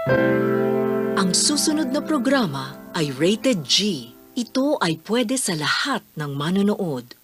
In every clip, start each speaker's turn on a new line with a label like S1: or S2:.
S1: Ang susunod na programa ay rated G. Ito ay pwede sa lahat ng manonood.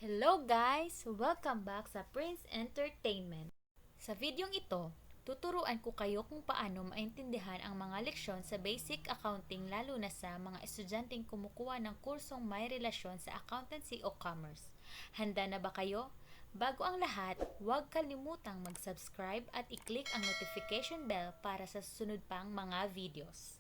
S2: Hello guys! Welcome back sa Prince Entertainment. Sa videong ito, tuturuan ko kayo kung paano maintindihan ang mga leksyon sa basic accounting lalo na sa mga estudyanteng kumukuha ng kursong may relasyon sa accountancy o commerce. Handa na ba kayo? Bago ang lahat, huwag kalimutang mag-subscribe at i-click ang notification bell para sa susunod pang mga videos.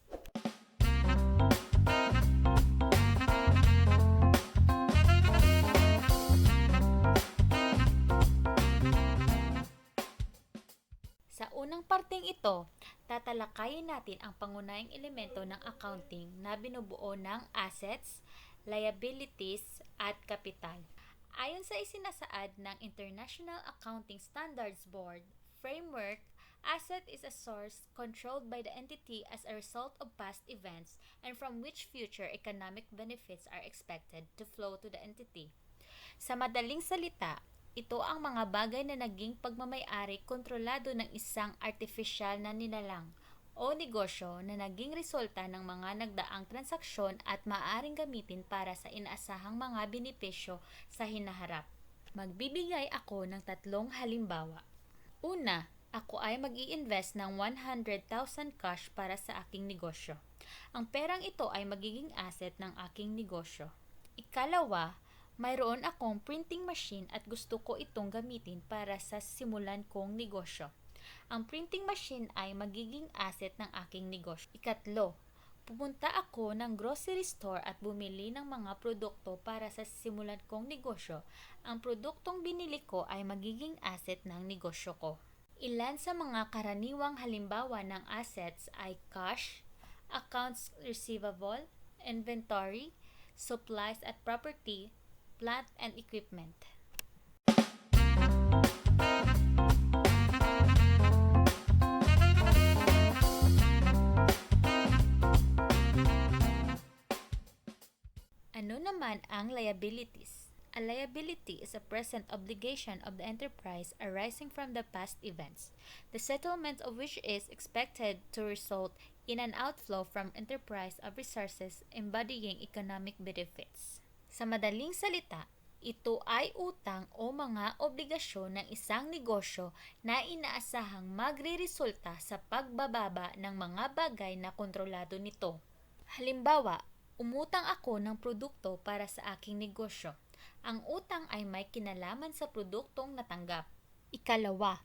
S2: Sa unang parteng ito, tatalakayin natin ang pangunahing elemento ng accounting na binubuo ng assets, liabilities, at kapital. Ayon sa isinasaad ng International Accounting Standards Board framework, asset is a source controlled by the entity as a result of past events and from which future economic benefits are expected to flow to the entity. Sa madaling salita, ito ang mga bagay na naging pagmamay-ari kontrolado ng isang artificial na nilalang o negosyo na naging resulta ng mga nagdaang transaksyon at maaaring gamitin para sa inaasahang mga benepisyo sa hinaharap. Magbibigay ako ng 3 halimbawa. Una, ako ay mag-i-invest ng 100,000 cash para sa aking negosyo. Ang perang ito ay magiging asset ng aking negosyo. Ikalawa, mayroon akong printing machine at gusto ko itong gamitin para sa simulan kong negosyo. Ang printing machine ay magiging asset ng aking negosyo. Ikatlo, pumunta ako ng grocery store at bumili ng mga produkto para sa simulan kong negosyo. Ang produktong binili ko ay magiging asset ng negosyo ko. Ilan sa mga karaniwang halimbawa ng assets ay cash, accounts receivable, inventory, supplies at property, plant and equipment. Ano naman ang liabilities? A liability is a present obligation of the enterprise arising from the past events, the settlement of which is expected to result in an outflow from enterprise of resources embodying economic benefits. Sa madaling salita, ito ay utang o mga obligasyon ng isang negosyo na inaasahang magreresulta sa pagbababa ng mga bagay na kontrolado nito. Halimbawa, umutang ako ng produkto para sa aking negosyo. Ang utang ay may kinalaman sa produktong natanggap. Ikalawa,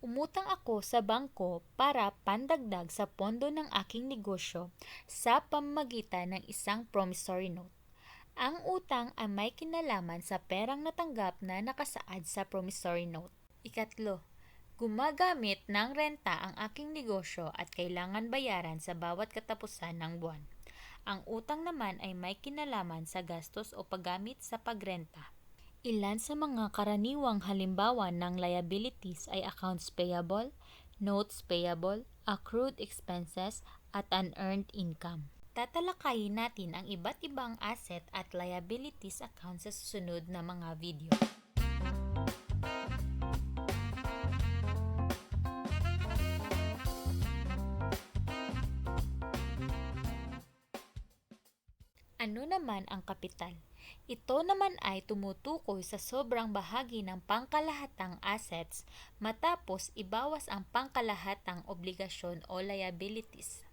S2: umutang ako sa bangko para pandagdag sa pondo ng aking negosyo sa pamamagitan ng isang promissory note. Ang utang ay may kinalaman sa perang natanggap na nakasaad sa promissory note. Ikatlo, gumagamit ng renta ang aking negosyo at kailangan bayaran sa bawat katapusan ng buwan. Ang utang naman ay may kinalaman sa gastos o paggamit sa pagrenta. Ilan sa mga karaniwang halimbawa ng liabilities ay accounts payable, notes payable, accrued expenses, at unearned income. Tatalakayin natin ang iba't ibang asset at liabilities account sa susunod na mga video. Ano naman ang kapital? Ito naman ay tumutukoy sa sobrang bahagi ng pangkalahatang assets matapos ibawas ang pangkalahatang obligasyon o liabilities.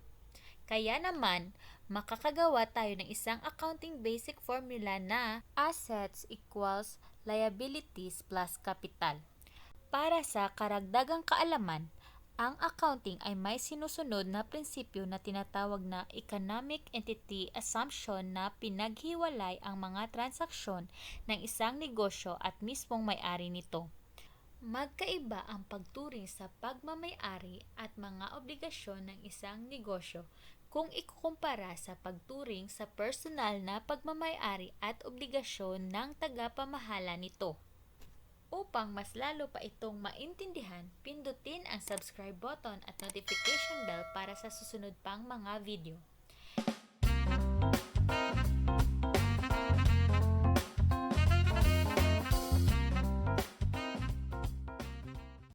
S2: Kaya naman, makakagawa tayo ng isang accounting basic formula na assets equals liabilities plus capital. Para sa karagdagang kaalaman, ang accounting ay may sinusunod na prinsipyo na tinatawag na economic entity assumption na pinaghiwalay ang mga transaksyon ng isang negosyo at mismong may-ari nito. Magkaiba ang pagturing sa pagmamay-ari at mga obligasyon ng isang negosyo kung ikukumpara sa pagturing sa personal na pagmamay-ari at obligasyon ng tagapamahala nito. Upang mas lalo pa itong maintindihan, pindutin ang subscribe button at notification bell para sa susunod pang mga video.